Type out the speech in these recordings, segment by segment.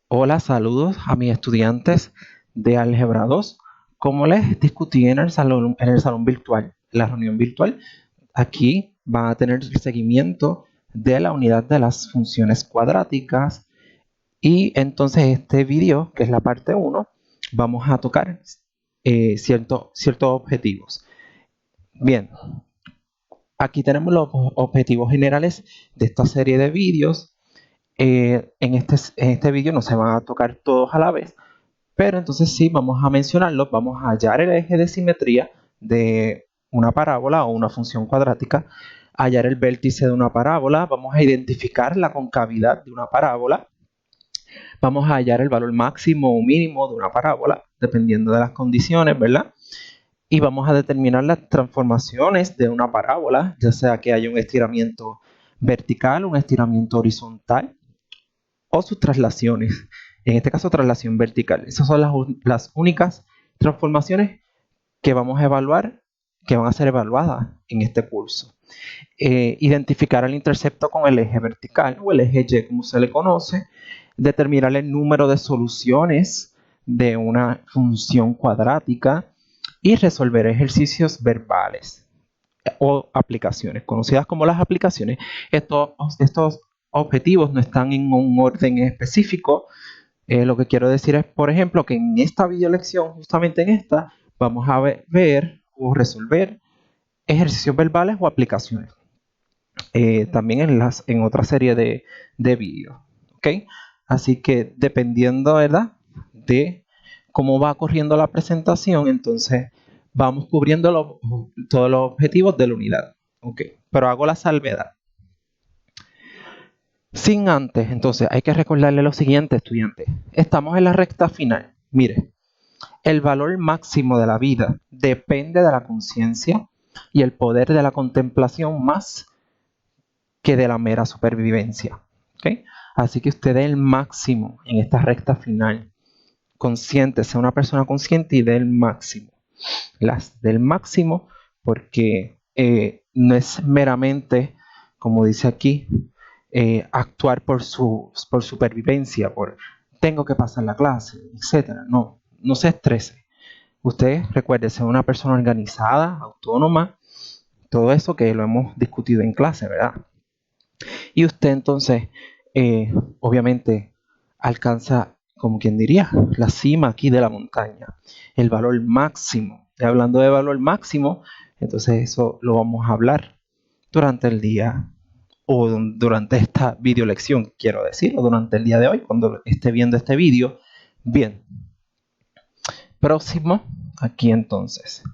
Hola, saludos a mis estudiantes de Álgebra 2. Como les discutí en el salón virtual, en la reunión virtual, aquí van a tener el seguimiento de la unidad de las funciones cuadráticas. Y entonces este video, que es la parte 1, vamos a tocar ciertos objetivos. Bien, aquí tenemos los objetivos generales de esta serie de vídeos. En este vídeo no se van a tocar todos a la vez, pero entonces sí, vamos a mencionarlos. Vamos a hallar el eje de simetría de una parábola o una función cuadrática, hallar el vértice de una parábola, vamos a identificar la concavidad de una parábola, vamos a hallar el valor máximo o mínimo de una parábola, dependiendo de las condiciones, ¿verdad? Y vamos a determinar las transformaciones de una parábola, ya sea que haya un estiramiento vertical, un estiramiento horizontal, o sus traslaciones. En este caso, traslación vertical. Esas son las únicas transformaciones que vamos a evaluar, que van a ser evaluadas en este curso. Identificar el intercepto con el eje vertical o el eje Y, como se le conoce. Determinar el número de soluciones de una función cuadrática y resolver ejercicios verbales o aplicaciones, conocidas como las aplicaciones. Estos objetivos no están en un orden específico. Lo que quiero decir es, por ejemplo, que en esta video lección, justamente en esta, vamos a ver o resolver ejercicios verbales o aplicaciones. También en otra serie de vídeos. ¿Ok? Así que dependiendo, ¿verdad?, de cómo va corriendo la presentación, entonces vamos cubriendo todos los objetivos de la unidad. ¿Ok? Pero hago la salvedad. Sin antes, entonces, hay que recordarle lo siguiente, estudiantes. Estamos en la recta final. Mire, el valor máximo de la vida depende de la conciencia y el poder de la contemplación más que de la mera supervivencia. ¿Okay? Así que usted dé el máximo en esta recta final. Consciente, sea una persona consciente y dé el máximo. Las del máximo porque no es meramente, como dice aquí, actuar por supervivencia, por tengo que pasar la clase, etc. No, no se estrese. Usted recuerde ser una persona organizada, autónoma, todo eso que lo hemos discutido en clase, ¿verdad? Y usted entonces, obviamente, alcanza, como quien diría, la cima aquí de la montaña, el valor máximo. Y hablando de valor máximo, entonces eso lo vamos a hablar durante el día o durante esta video lección, quiero decir, o durante el día de hoy, cuando esté viendo este vídeo. Bien, próximo, aquí entonces.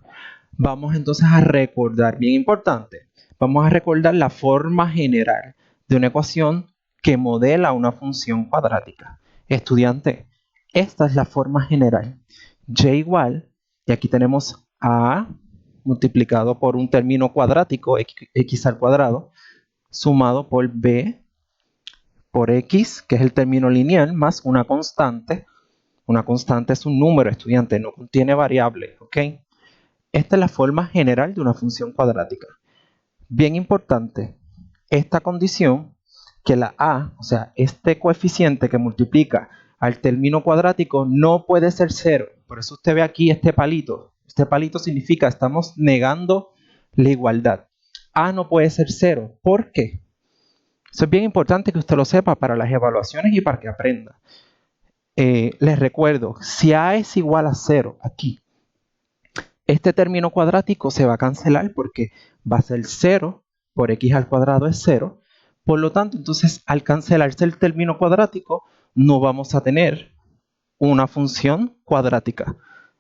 Vamos entonces a recordar, bien importante, vamos a recordar la forma general de una ecuación que modela una función cuadrática. Estudiante, esta es la forma general. Y igual, y aquí tenemos A multiplicado por un término cuadrático, x al cuadrado, sumado por B por x, que es el término lineal, más una constante. Una constante es un número, estudiante, no contiene variables, ¿ok? Esta es la forma general de una función cuadrática. Bien importante, esta condición, que la a, o sea, este coeficiente que multiplica al término cuadrático no puede ser cero. Por eso usted ve aquí este palito. Este palito significa estamos negando la igualdad. A no puede ser cero. ¿Por qué? Eso es bien importante que usted lo sepa para las evaluaciones y para que aprenda. Les recuerdo, si a es igual a 0 aquí, este término cuadrático se va a cancelar porque va a ser 0 por x al cuadrado es 0. Por lo tanto, entonces, al cancelarse el término cuadrático, no vamos a tener una función cuadrática,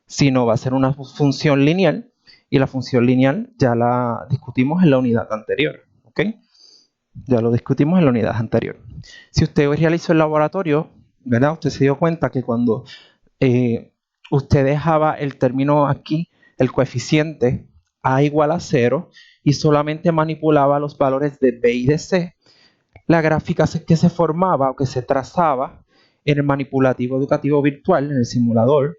sino va a ser una función lineal, y la función lineal ya la discutimos en la unidad anterior. ¿Ok? Ya lo discutimos en la unidad anterior. Si usted realizó el laboratorio, ¿verdad? Usted se dio cuenta que cuando usted dejaba el término aquí, el coeficiente a igual a 0, y solamente manipulaba los valores de b y de c, la gráfica que se formaba o que se trazaba en el manipulativo educativo virtual, en el simulador,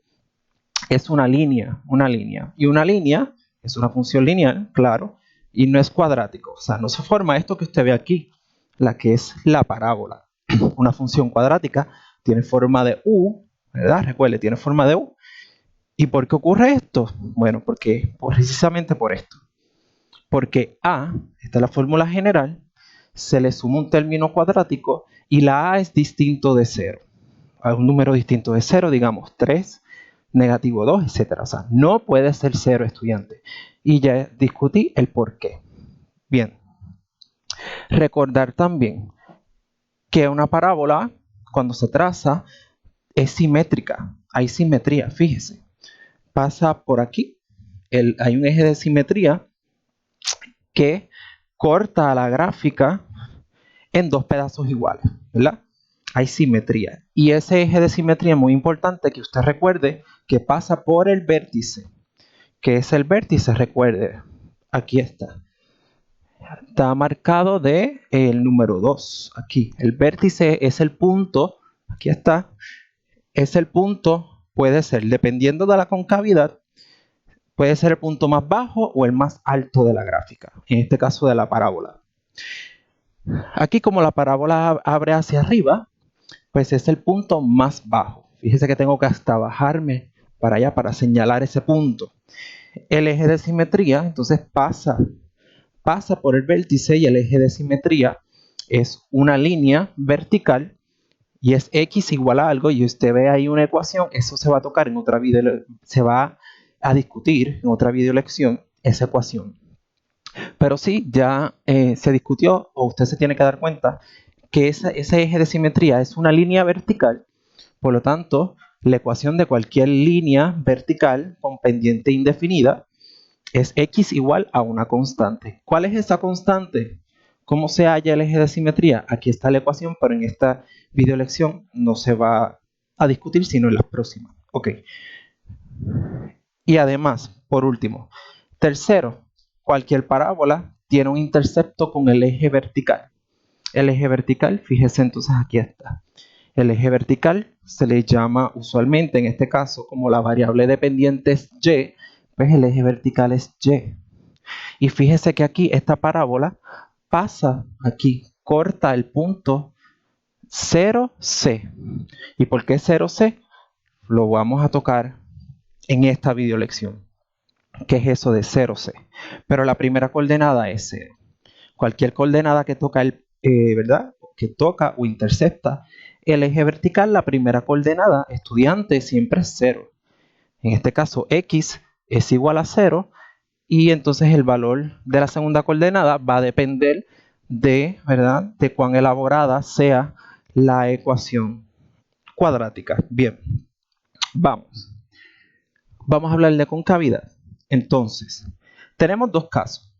es una línea. Y una línea es una función lineal, claro, y no es cuadrático. O sea, no se forma esto que usted ve aquí, la que es la parábola. Una función cuadrática tiene forma de U, ¿verdad? Recuerde, tiene forma de U. ¿Y por qué ocurre esto? Bueno, porque precisamente por esto. Porque A, esta es la fórmula general, se le suma un término cuadrático y la A es distinto de 0. Hay un número distinto de 0, digamos 3, negativo 2, etc. O sea, no puede ser 0, estudiante. Y ya discutí el por qué. Bien. Recordar también que una parábola, cuando se traza, es simétrica. Hay simetría, fíjese. Pasa por aquí. Hay un eje de simetría que corta la gráfica en dos pedazos iguales, ¿verdad? Hay simetría. Y ese eje de simetría es muy importante que usted recuerde que pasa por el vértice. ¿Qué es el vértice? Recuerde, aquí está. Está marcado de el número 2, aquí. El vértice es el punto, aquí está, es el punto, puede ser, dependiendo de la concavidad, puede ser el punto más bajo o el más alto de la gráfica, en este caso de la parábola. Aquí como la parábola abre hacia arriba, pues es el punto más bajo. Fíjese que tengo que hasta bajarme para allá para señalar ese punto. El eje de simetría, entonces pasa por el vértice y el eje de simetría es una línea vertical y es x igual a algo y usted ve ahí una ecuación, eso se va a tocar en otra video, se va a discutir en otra video lección esa ecuación. Pero sí, ya se discutió o usted se tiene que dar cuenta que ese eje de simetría es una línea vertical, por lo tanto, la ecuación de cualquier línea vertical con pendiente indefinida es x igual a una constante. ¿Cuál es esa constante? ¿Cómo se halla el eje de simetría? Aquí está la ecuación, pero en esta video lección no se va a discutir, sino en las próximas. Ok. Y además, por último, tercero, cualquier parábola tiene un intercepto con el eje vertical. El eje vertical, fíjese entonces aquí está. El eje vertical se le llama usualmente, en este caso, como la variable dependiente es y, pues el eje vertical es y. Y fíjese que aquí esta parábola pasa aquí, corta el punto 0C. ¿Y por qué 0C? Lo vamos a tocar en esta video lección. ¿Qué es eso de 0C? Pero la primera coordenada es 0. Cualquier coordenada que toca ¿verdad? Que toca o intercepta el eje vertical, la primera coordenada, estudiante, siempre es 0. En este caso, x es igual a 0 y entonces el valor de la segunda coordenada va a depender de, ¿verdad?, de cuán elaborada sea la ecuación cuadrática. Bien, vamos. Vamos a hablar de concavidad. Entonces, tenemos dos casos.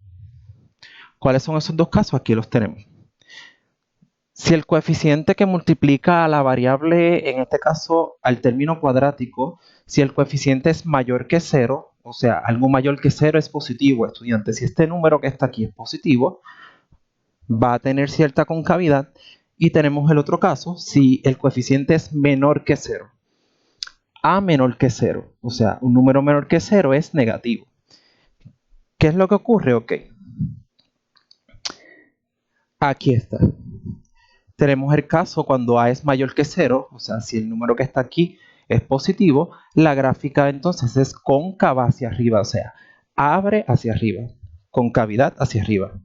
¿Cuáles son esos dos casos? Aquí los tenemos. Si el coeficiente que multiplica a la variable, en este caso al término cuadrático, si el coeficiente es mayor que 0, o sea, algo mayor que 0 es positivo, estudiante. Si este número que está aquí es positivo, va a tener cierta concavidad. Y tenemos el otro caso, si el coeficiente es menor que 0. A menor que 0, o sea, un número menor que 0 es negativo. ¿Qué es lo que ocurre? Ok. Aquí está. Tenemos el caso cuando A es mayor que 0, o sea, si el número que está aquí es positivo, la gráfica entonces es cóncava hacia arriba, o sea, abre hacia arriba, concavidad hacia arriba.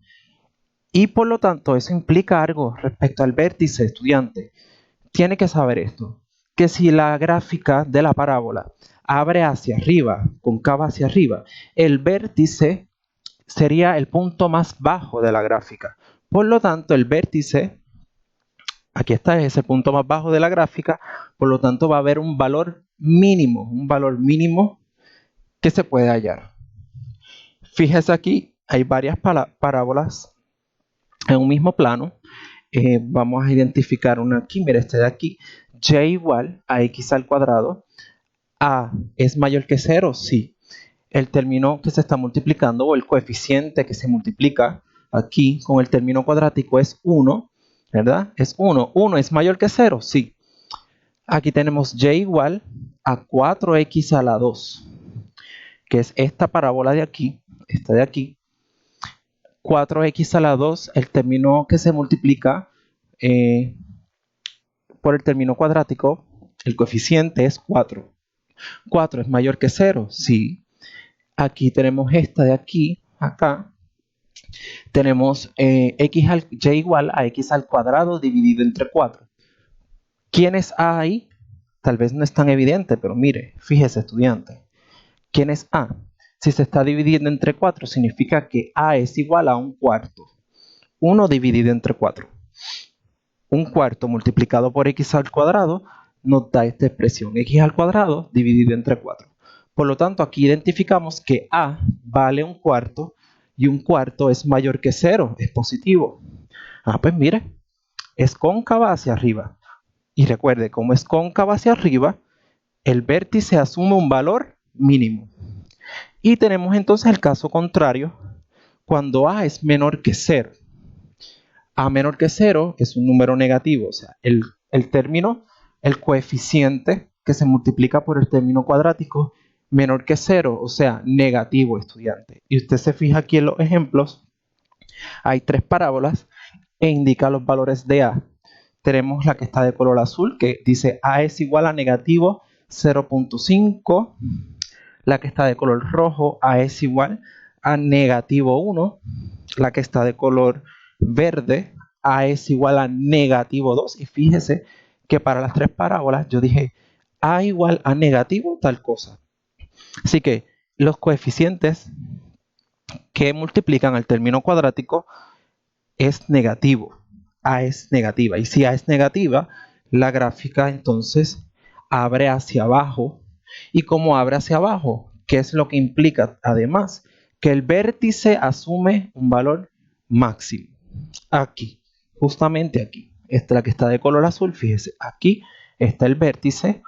Y por lo tanto, eso implica algo respecto al vértice, estudiante. Tiene que saber esto, que si la gráfica de la parábola abre hacia arriba, cóncava hacia arriba, el vértice sería el punto más bajo de la gráfica. Por lo tanto, el vértice, aquí está, es el punto más bajo de la gráfica, por lo tanto va a haber un valor mínimo que se puede hallar. Fíjese aquí, hay varias parábolas en un mismo plano. Vamos a identificar una aquí, mira este de aquí, y igual a x al cuadrado. A es mayor que 0, sí. El término que se está multiplicando o el coeficiente que se multiplica aquí con el término cuadrático es 1, ¿verdad? Es 1. 1 es mayor que 0, sí. Aquí tenemos y igual a 4x a la 2, que es esta parábola de aquí, esta de aquí. 4x a la 2, el término que se multiplica, por el término cuadrático, el coeficiente es 4. 4 es mayor que 0, sí. Aquí tenemos esta de aquí, acá. Tenemos y igual a x al cuadrado dividido entre 4. ¿Quién es a ahí? Tal vez no es tan evidente, pero mire, fíjese estudiante. ¿Quién es a? Si se está dividiendo entre 4, significa que a es igual a un cuarto. 1 dividido entre 4. Un cuarto multiplicado por x al cuadrado nos da esta expresión, x al cuadrado dividido entre 4. Por lo tanto, aquí identificamos que a vale un cuarto y un cuarto es mayor que 0, es positivo. Pues mire, es cóncava hacia arriba. Y recuerde, como es cóncava hacia arriba, el vértice asume un valor mínimo. Y tenemos entonces el caso contrario, cuando a es menor que 0. A menor que 0 es un número negativo, o sea, el término, el coeficiente que se multiplica por el término cuadrático menor que 0, o sea, negativo, estudiante. Y usted se fija aquí en los ejemplos, hay 3 parábolas e indica los valores de a. Tenemos la que está de color azul, que dice a es igual a negativo 0.5. La que está de color rojo, a es igual a negativo 1. La que está de color verde, a es igual a negativo 2. Y fíjese que para las 3 parábolas yo dije a igual a negativo tal cosa. Así que los coeficientes que multiplican al término cuadrático es negativo. A es negativa. Y si A es negativa, la gráfica entonces abre hacia abajo. Y como abre hacia abajo, ¿qué es lo que implica? Además, que el vértice asume un valor máximo. Aquí, justamente aquí. Esta es la que está de color azul. Fíjese, aquí está el vértice.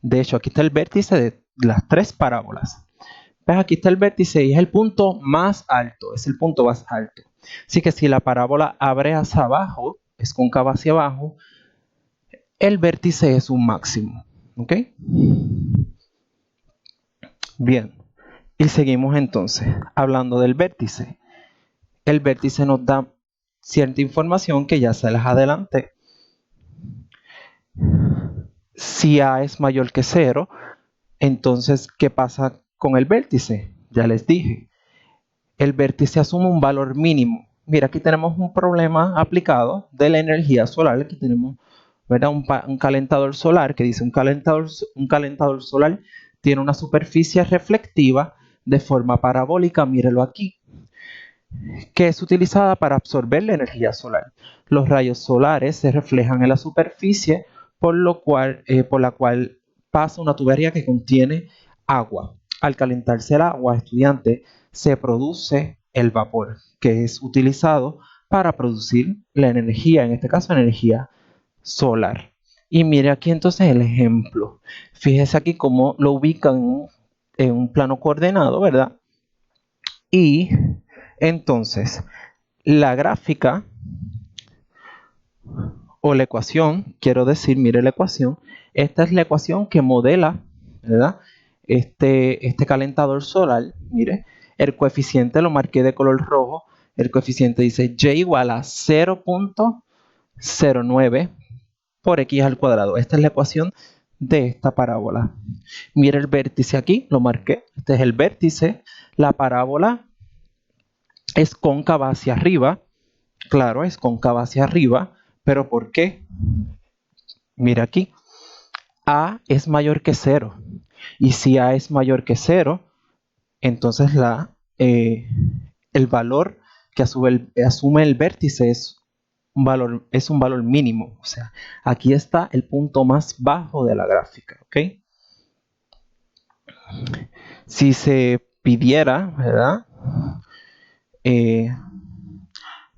De hecho, aquí está el vértice de las 3 parábolas. ¿Ves? Aquí está el vértice y es el punto más alto. Es el punto más alto. Así que si la parábola abre hacia abajo, es cóncava hacia abajo, el vértice es un máximo. ¿Ok? Bien. Y seguimos entonces hablando del vértice. El vértice nos da cierta información que ya se las adelanté. Si A es mayor que 0, entonces, ¿qué pasa con el vértice? Ya les dije. El vértice asume un valor mínimo. Mira, aquí tenemos un problema aplicado de la energía solar. Aquí tenemos, ¿verdad? Un calentador solar que dice un calentador solar tiene una superficie reflectiva de forma parabólica. Mírelo aquí, que es utilizada para absorber la energía solar. Los rayos solares se reflejan en la superficie, por la cual pasa una tubería que contiene agua. Al calentarse el agua, estudiante, se produce el vapor, que es utilizado para producir la energía, en este caso energía solar. Y mire aquí entonces el ejemplo. Fíjese aquí cómo lo ubican en un plano coordenado, ¿verdad? Y entonces, la gráfica o la ecuación, quiero decir, mire la ecuación, esta es la ecuación que modela, ¿verdad? Este calentador solar, mire, el coeficiente lo marqué de color rojo, el coeficiente dice y igual a 0.09 por x al cuadrado. Esta es la ecuación de esta parábola. Mire el vértice aquí, lo marqué, este es el vértice, la parábola es cóncava hacia arriba, claro, es cóncava hacia arriba, pero ¿por qué? Mira aquí, A es mayor que 0. Y si A es mayor que 0, entonces el valor que asume el vértice es un valor mínimo. O sea, aquí está el punto más bajo de la gráfica, ¿ok? Si se pidiera, ¿verdad?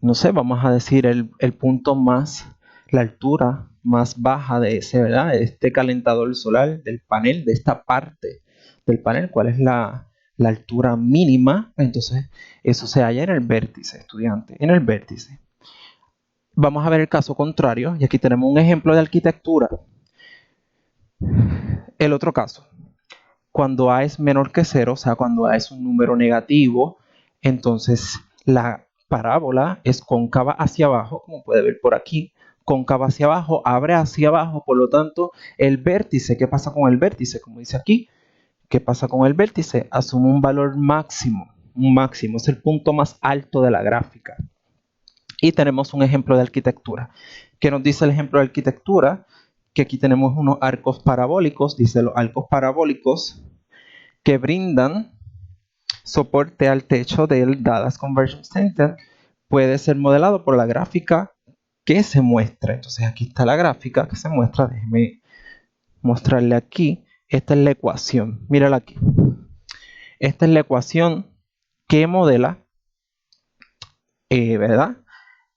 No sé, vamos a decir el punto más, la altura más baja de ese, ¿verdad? De este calentador solar, del panel, de esta parte del panel, ¿cuál es la altura mínima? Entonces, eso se halla en el vértice, estudiante, en el vértice. Vamos a ver el caso contrario, y aquí tenemos un ejemplo de arquitectura. El otro caso, cuando A es menor que 0, o sea, cuando A es un número negativo, entonces la parábola es cóncava hacia abajo, como puede ver por aquí, cóncava hacia abajo, abre hacia abajo, por lo tanto, el vértice, ¿qué pasa con el vértice? Como dice aquí, ¿qué pasa con el vértice? Asume un valor máximo, es el punto más alto de la gráfica. Y tenemos un ejemplo de arquitectura. ¿Qué nos dice el ejemplo de arquitectura? Que aquí tenemos unos arcos parabólicos, dice los arcos parabólicos que brindan soporte al techo del Dallas Convention Center puede ser modelado por la gráfica que se muestra. Entonces aquí está la gráfica que se muestra. Déjeme mostrarle aquí. Esta es la ecuación. Mírala aquí. Esta es la ecuación que modela, ¿verdad?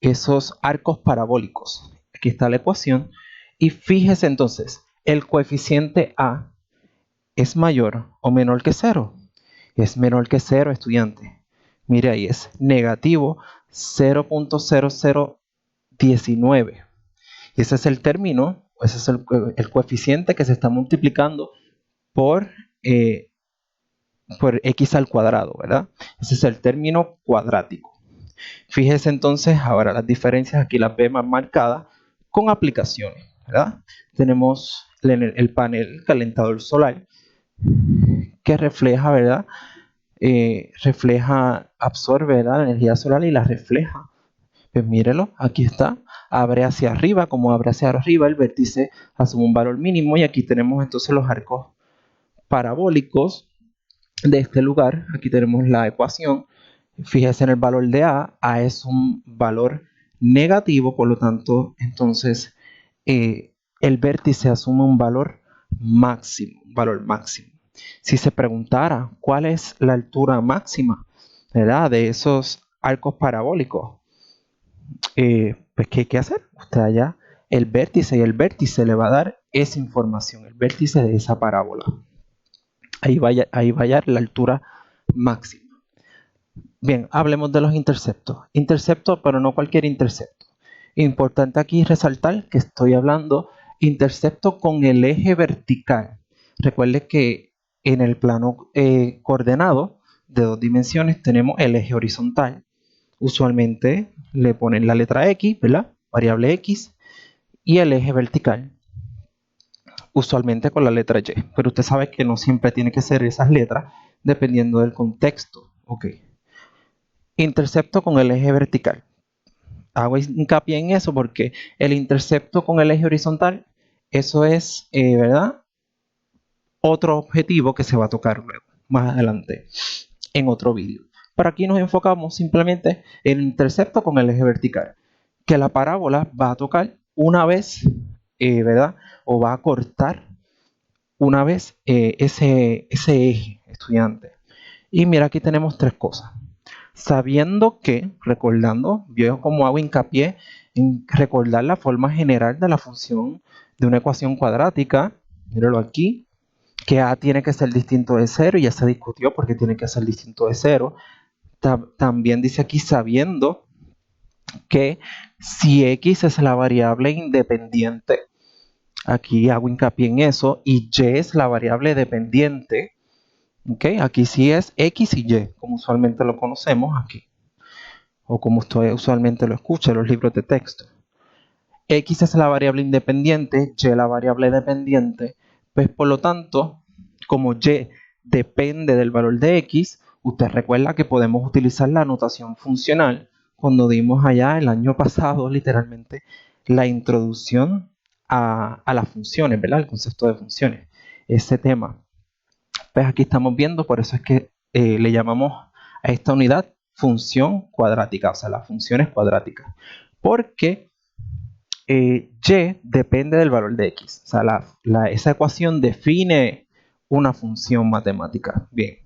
Esos arcos parabólicos. Aquí está la ecuación. Y fíjese entonces, el coeficiente A es mayor o menor que 0. Es menor que 0, estudiante. Mire ahí, es negativo 0.0019. Y ese es el término, ese es el coeficiente que se está multiplicando por x al cuadrado, ¿verdad? Ese es el término cuadrático. Fíjese entonces, ahora las diferencias aquí las ve más marcadas con aplicaciones, ¿verdad? Tenemos el panel calentador solar que refleja, ¿verdad? Absorbe, ¿verdad?, la energía solar y la refleja. Pues mírelo, aquí está, abre hacia arriba, como abre hacia arriba, el vértice asume un valor mínimo y aquí tenemos entonces los arcos parabólicos de este lugar. Aquí tenemos la ecuación. Fíjese en el valor de A es un valor negativo, por lo tanto, entonces el vértice asume un valor máximo, Si se preguntara cuál es la altura máxima, ¿verdad?, de esos arcos parabólicos, pues ¿qué hay que hacer? Usted allá el vértice y el vértice le va a dar esa información, el vértice de esa parábola. Ahí va a hallar la altura máxima. Bien, hablemos de los interceptos. Intercepto, pero no cualquier intercepto. Importante aquí resaltar que estoy hablando intercepto con el eje vertical. Recuerde que en el plano coordenado de 2 dimensiones tenemos el eje horizontal. Usualmente le ponen la letra X, ¿verdad? Variable X, y el eje vertical, usualmente con la letra Y. Pero usted sabe que no siempre tiene que ser esas letras, dependiendo del contexto. Ok. Intercepto con el eje vertical. Hago hincapié en eso porque el intercepto con el eje horizontal, eso es, ¿verdad?, otro objetivo que se va a tocar luego, más adelante, en otro vídeo. Pero aquí nos enfocamos simplemente en el intercepto con el eje vertical, que la parábola va a tocar una vez, ¿verdad?, o va a cortar una vez ese eje, estudiante. Y mira, aquí tenemos 3 cosas. Sabiendo que, recordando, yo como hago hincapié en recordar la forma general de la función de una ecuación cuadrática, míralo aquí, que A tiene que ser distinto de 0, y ya se discutió porque tiene que ser distinto de 0. También dice aquí, sabiendo que si X es la variable independiente, aquí hago hincapié en eso, y Y es la variable dependiente. Okay, aquí sí es X y Y, como usualmente lo conocemos aquí, o como usted usualmente lo escucha en los libros de texto. X es la variable independiente, Y la variable dependiente, pues por lo tanto, como Y depende del valor de X, usted recuerda que podemos utilizar la notación funcional cuando dimos allá el año pasado, literalmente, la introducción a las funciones, ¿verdad? El concepto de funciones, ese tema. Pues aquí estamos viendo, por eso es que le llamamos a esta unidad función cuadrática, o sea, las funciones cuadráticas, porque Y depende del valor de X, o sea, esa ecuación define una función matemática. Bien,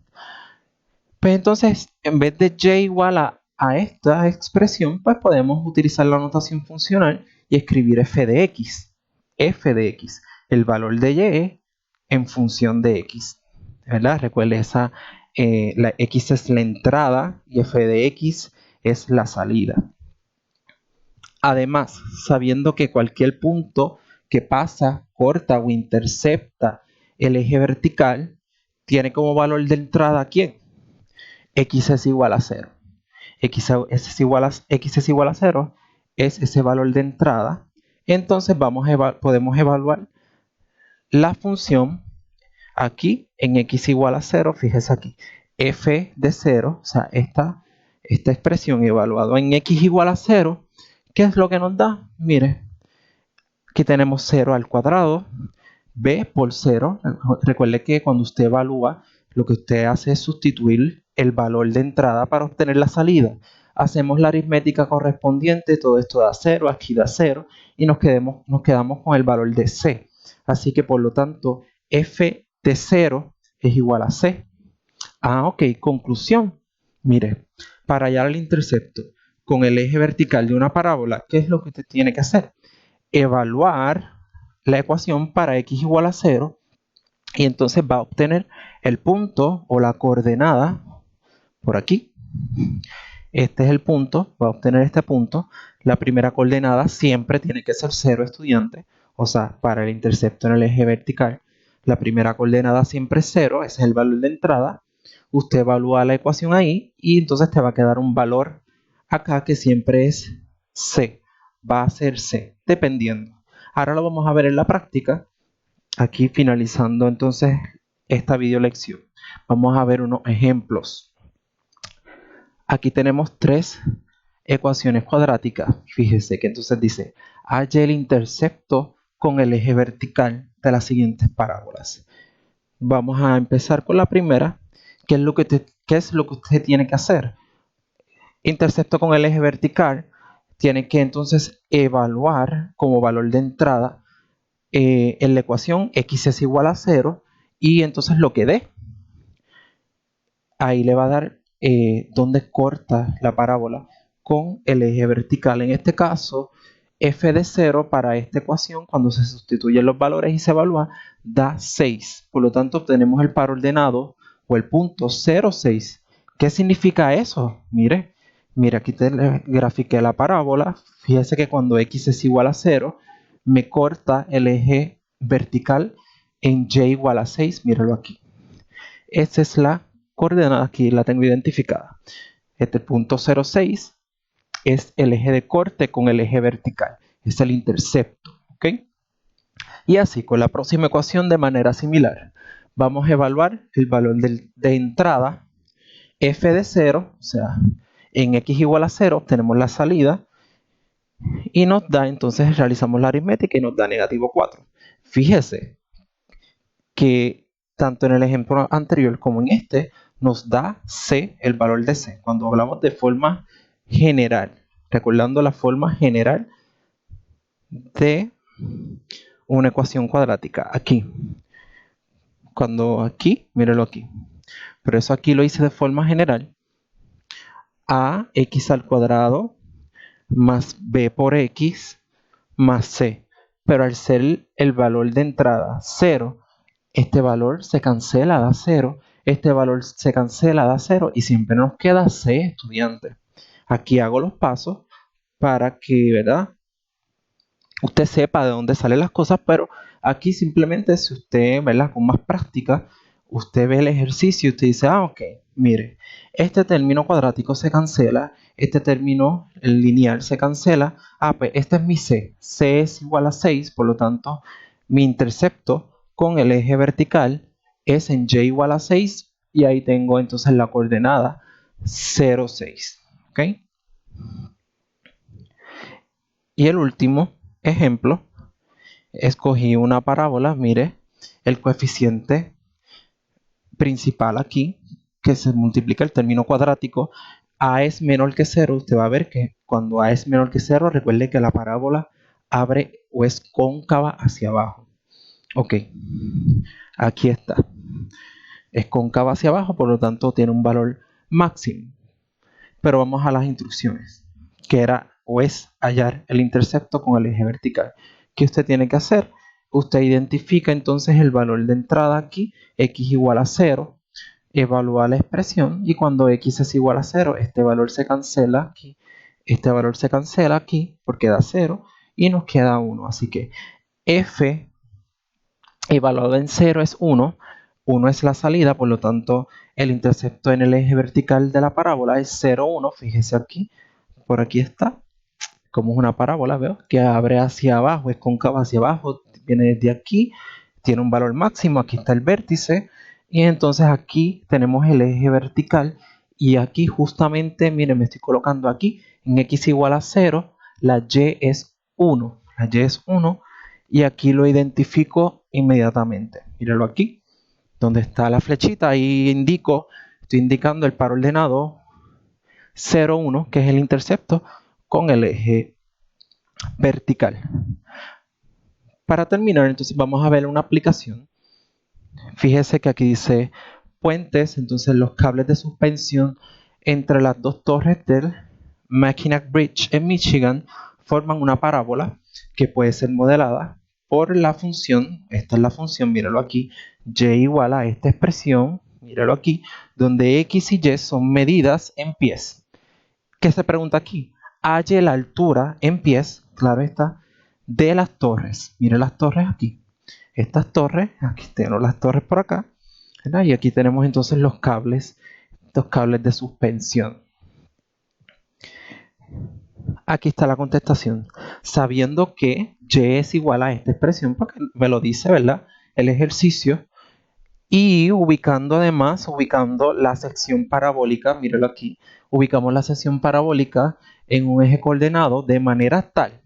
pues entonces, en vez de Y igual a esta expresión, pues podemos utilizar la notación funcional y escribir f de X, el valor de Y en función de X. ¿Verdad? Recuerde, la X es la entrada y f de X es la salida. Además, sabiendo que cualquier punto que pasa, corta o intercepta el eje vertical, tiene como valor de entrada ¿quién? X es igual a 0. X es igual a 0 es ese valor de entrada Entonces podemos evaluar la función aquí en x igual a 0. Fíjese aquí, f de 0, o sea, esta expresión evaluada en x igual a 0, ¿qué es lo que nos da? Mire, aquí tenemos 0 al cuadrado, b por 0. Recuerde que cuando usted evalúa, lo que usted hace es sustituir el valor de entrada para obtener la salida. Hacemos la aritmética correspondiente, todo esto da 0, aquí da 0, y nos quedamos con el valor de c. Así que por lo tanto, f de 0 es igual a c. Ok, conclusión. Mire, para hallar el intercepto con el eje vertical de una parábola, ¿qué es lo que usted tiene que hacer? Evaluar la ecuación para x igual a 0 y entonces va a obtener el punto o la coordenada por aquí. Este es el punto, va a obtener este punto. La primera coordenada siempre tiene que ser 0, estudiante. O sea, para el intercepto en el eje vertical, la primera coordenada siempre es 0, ese es el valor de entrada. Usted evalúa la ecuación ahí y entonces te va a quedar un valor acá que siempre es c. Va a ser c, dependiendo. Ahora lo vamos a ver en la práctica. Aquí finalizando entonces esta video lección. Vamos a ver unos ejemplos. Aquí tenemos 3 ecuaciones cuadráticas. Fíjese que entonces dice, halle el intercepto con el eje vertical de las siguientes parábolas. Vamos a empezar con la primera. ¿Qué es lo que usted tiene que hacer? Intercepto con el eje vertical. Tiene que entonces evaluar como valor de entrada en la ecuación x es igual a 0 y entonces lo que dé. Ahí le va a dar donde corta la parábola con el eje vertical. En este caso, f de 0 para esta ecuación, cuando se sustituyen los valores y se evalúa, da 6. Por lo tanto, obtenemos el par ordenado o el punto 0,6. ¿Qué significa eso? Mire, aquí te grafiqué la parábola. Fíjese que cuando x es igual a 0, me corta el eje vertical en y igual a 6. Míralo aquí. Esta es la coordenada, aquí la tengo identificada. Este punto 0,6 es el eje de corte con el eje vertical. Es el intercepto. ¿Ok? Y así, con la próxima ecuación de manera similar. Vamos a evaluar el valor de entrada f de 0, o sea, en x igual a 0 obtenemos la salida y nos da, entonces realizamos la aritmética y nos da negativo 4. Fíjese que tanto en el ejemplo anterior como en este nos da c, el valor de c. Cuando hablamos de forma general, recordando la forma general de una ecuación cuadrática. Aquí, míralo aquí. Pero eso aquí lo hice de forma general. Ax al cuadrado más b por x más c. Pero al ser el valor de entrada 0, este valor se cancela, da 0. Este valor se cancela, da 0. Y siempre nos queda c, estudiante. Aquí hago los pasos para que, ¿verdad?, usted sepa de dónde salen las cosas, pero aquí simplemente si usted, ¿verdad?, con más práctica, usted ve el ejercicio y usted dice, ok, mire, este término cuadrático se cancela, este término lineal se cancela, pues este es mi c, c es igual a 6, por lo tanto, mi intercepto con el eje vertical es en y igual a 6, y ahí tengo entonces la coordenada 0,6, ¿ok? Y el último ejemplo, escogí una parábola, mire, el coeficiente principal aquí, que se multiplica el término cuadrático, a es menor que 0, usted va a ver que cuando a es menor que 0, recuerde que la parábola abre o es cóncava hacia abajo. Ok, aquí está. Es cóncava hacia abajo, por lo tanto tiene un valor máximo. Pero vamos a las instrucciones, que era o es hallar el intercepto con el eje vertical. ¿Qué usted tiene que hacer? Usted identifica entonces el valor de entrada aquí, x igual a 0, evalúa la expresión y cuando x es igual a 0, este valor se cancela aquí, este valor se cancela aquí porque da 0 y nos queda 1. Así que f evaluado en 0 es 1, 1 es la salida, por lo tanto el intercepto en el eje vertical de la parábola es 0, 1, fíjese aquí, por aquí está. Como es una parábola, veo que abre hacia abajo, es cóncava hacia abajo, viene desde aquí, tiene un valor máximo, aquí está el vértice, y entonces aquí tenemos el eje vertical, y aquí justamente, miren, me estoy colocando aquí, en x igual a 0, la y es 1, y aquí lo identifico inmediatamente. Mírenlo aquí, donde está la flechita, ahí estoy indicando el par ordenado 0, 1, que es el intercepto, con el eje vertical. Para terminar, entonces vamos a ver una aplicación. Fíjese que aquí dice puentes, entonces los cables de suspensión entre las dos torres del Mackinac Bridge en Michigan forman una parábola que puede ser modelada por la función, esta es la función, míralo aquí, y igual a esta expresión, míralo aquí, donde x y y son medidas en pies. ¿Qué se pregunta aquí? Halle la altura en pies, claro está, de las torres. Miren las torres aquí. Estas torres, aquí tenemos las torres por acá, ¿verdad? Y aquí tenemos entonces los cables de suspensión. Aquí está la contestación. Sabiendo que y es igual a esta expresión, porque me lo dice, ¿verdad? El ejercicio. Y ubicando la sección parabólica, míralo aquí, ubicamos la sección parabólica en un eje coordenado de manera tal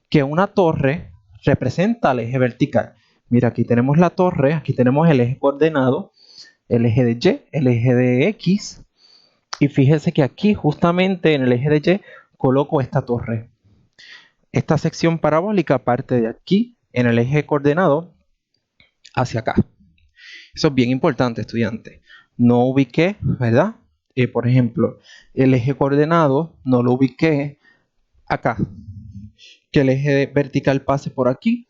que una torre representa el eje vertical. Mira, aquí tenemos la torre, aquí tenemos el eje coordenado, el eje de y, el eje de x, y fíjese que aquí justamente en el eje de y coloco esta torre. Esta sección parabólica parte de aquí en el eje coordenado hacia acá. Eso es bien importante, estudiante. No ubiqué, ¿verdad? Por ejemplo, el eje coordenado no lo ubiqué acá. Que el eje vertical pase por aquí,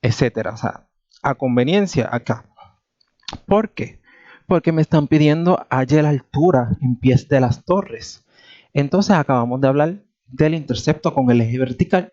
etcétera. O sea, a conveniencia acá. ¿Por qué? Porque me están pidiendo halle la altura en pies de las torres. Entonces acabamos de hablar del intercepto con el eje vertical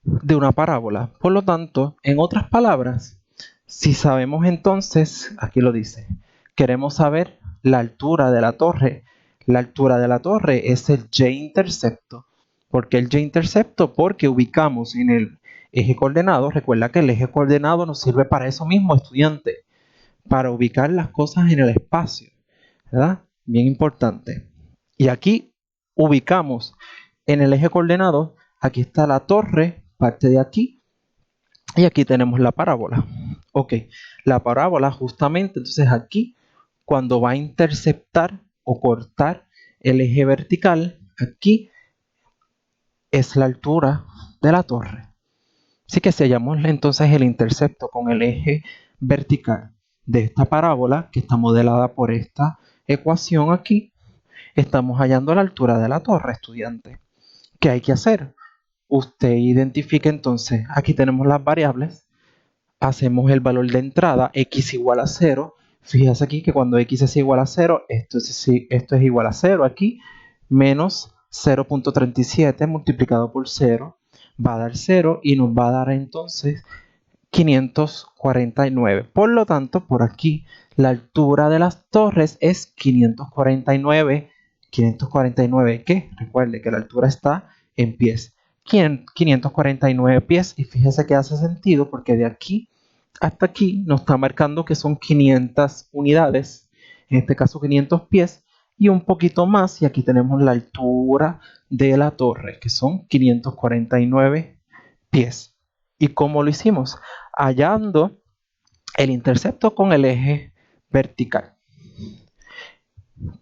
de una parábola. Por lo tanto, en otras palabras, si sabemos entonces, aquí lo dice, queremos saber la altura de la torre. La altura de la torre es el y-intercepto. ¿Por qué el y-intercepto? Porque ubicamos en el eje coordenado. Recuerda que el eje coordenado nos sirve para eso mismo, estudiante, para ubicar las cosas en el espacio, ¿verdad? Bien importante. Y aquí ubicamos en el eje coordenado, aquí está la torre, parte de aquí, y aquí tenemos la parábola. Ok, la parábola justamente, entonces aquí, cuando va a interceptar o cortar el eje vertical, aquí es la altura de la torre. Así que sellamos entonces el intercepto con el eje vertical de esta parábola, que está modelada por esta ecuación aquí. Estamos hallando la altura de la torre, estudiante. ¿Qué hay que hacer? Usted identifica entonces, aquí tenemos las variables, hacemos el valor de entrada, x igual a 0. Fíjese aquí que cuando x es igual a 0, esto es igual a 0 aquí, menos 0.37 multiplicado por 0 va a dar 0 y nos va a dar entonces 549. Por lo tanto, por aquí la altura de las torres es 549. 549, ¿qué? Recuerde que la altura está en pies. 549 pies, y fíjese que hace sentido porque de aquí hasta aquí nos está marcando que son 500 unidades, en este caso 500 pies, y un poquito más, y aquí tenemos la altura de la torre, que son 549 pies. ¿Y cómo lo hicimos? Hallando el intercepto con el eje vertical.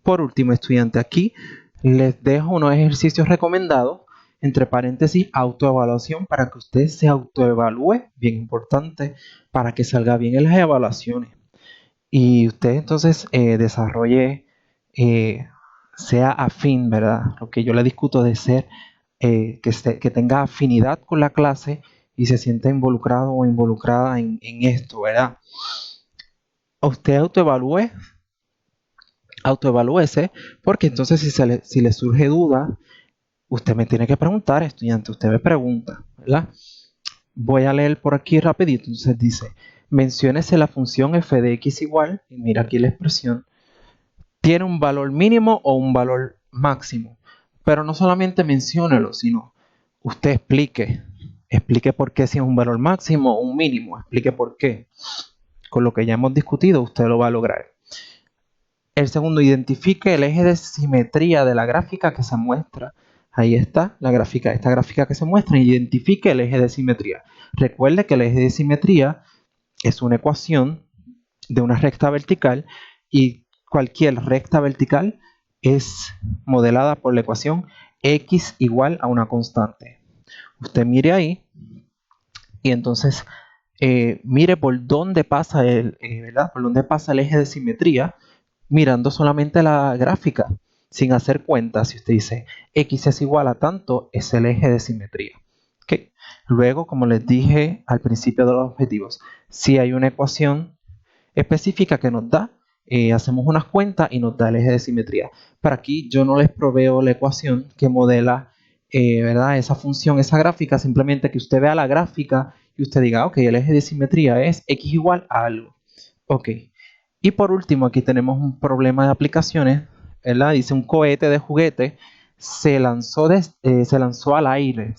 Por último, estudiante, aquí les dejo unos ejercicios recomendados, entre paréntesis, autoevaluación, para que usted se autoevalúe, bien importante, para que salga bien en las evaluaciones. Y usted entonces desarrolle, sea afín, ¿verdad? Lo que yo le discuto de ser, que tenga afinidad con la clase y se sienta involucrado o involucrada en esto, ¿verdad? Usted autoevalúese, porque entonces si le surge duda, usted me tiene que preguntar, estudiante, usted me pregunta, ¿verdad? Voy a leer por aquí rapidito. Entonces dice, menciónese la función f de x igual, y mira aquí la expresión, tiene un valor mínimo o un valor máximo. Pero no solamente menciónelo, sino usted explique por qué si es un valor máximo o un mínimo, explique por qué. Con lo que ya hemos discutido, usted lo va a lograr. El segundo, identifique el eje de simetría de la gráfica que se muestra. Ahí está la gráfica, esta gráfica que se muestra, identifique el eje de simetría. Recuerde que el eje de simetría es una ecuación de una recta vertical y cualquier recta vertical es modelada por la ecuación x igual a una constante. Usted mire ahí y entonces mire por dónde pasa ¿verdad? Por dónde pasa el eje de simetría, mirando solamente la gráfica, sin hacer cuentas. Si usted dice x es igual a tanto, es el eje de simetría. ¿Okay? Luego, como les dije al principio de los objetivos, si hay una ecuación específica que nos da, hacemos unas cuentas y nos da el eje de simetría. Para aquí yo no les proveo la ecuación que modela ¿verdad? Esa función, esa gráfica, simplemente que usted vea la gráfica y usted diga, ok, el eje de simetría es x igual a algo. Ok. Y por último, aquí tenemos un problema de aplicaciones, ¿verdad? Dice un cohete de juguete se lanzó al aire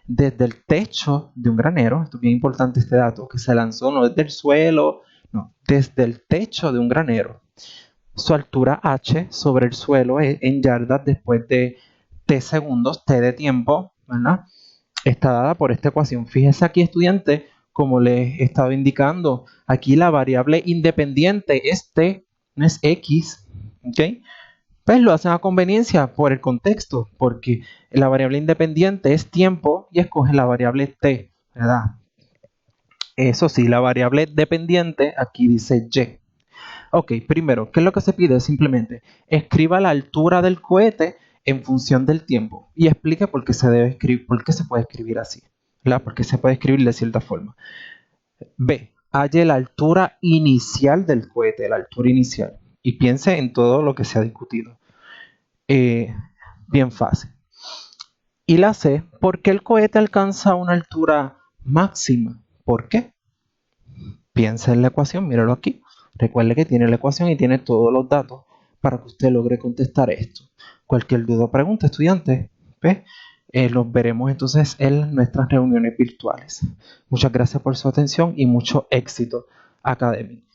desde el techo de un granero. Esto es bien importante este dato, que se lanzó no desde el suelo, no, desde el techo de un granero. Su altura h sobre el suelo en yardas después de t segundos, t de tiempo, ¿verdad? Está dada por esta ecuación. Fíjese aquí, estudiante, como les he estado indicando, aquí la variable independiente es t, no es x, ¿ok? Pues lo hacen a conveniencia por el contexto, porque la variable independiente es tiempo y escogen la variable t, ¿verdad? Eso sí, la variable dependiente aquí dice y. Ok, primero, ¿qué es lo que se pide? Simplemente escriba la altura del cohete en función del tiempo y explique por qué se debe escribir, por qué se puede escribir así, ¿verdad? Porque se puede escribir de cierta forma. B, halle la altura inicial del cohete, la altura inicial, y piense en todo lo que se ha discutido. Bien fácil. Y la C, ¿por qué el cohete alcanza una altura máxima? ¿Por qué? Piensa en la ecuación, míralo aquí. Recuerde que tiene la ecuación y tiene todos los datos para que usted logre contestar esto. Cualquier duda o pregunta, estudiante, los veremos entonces en nuestras reuniones virtuales. Muchas gracias por su atención y mucho éxito académico.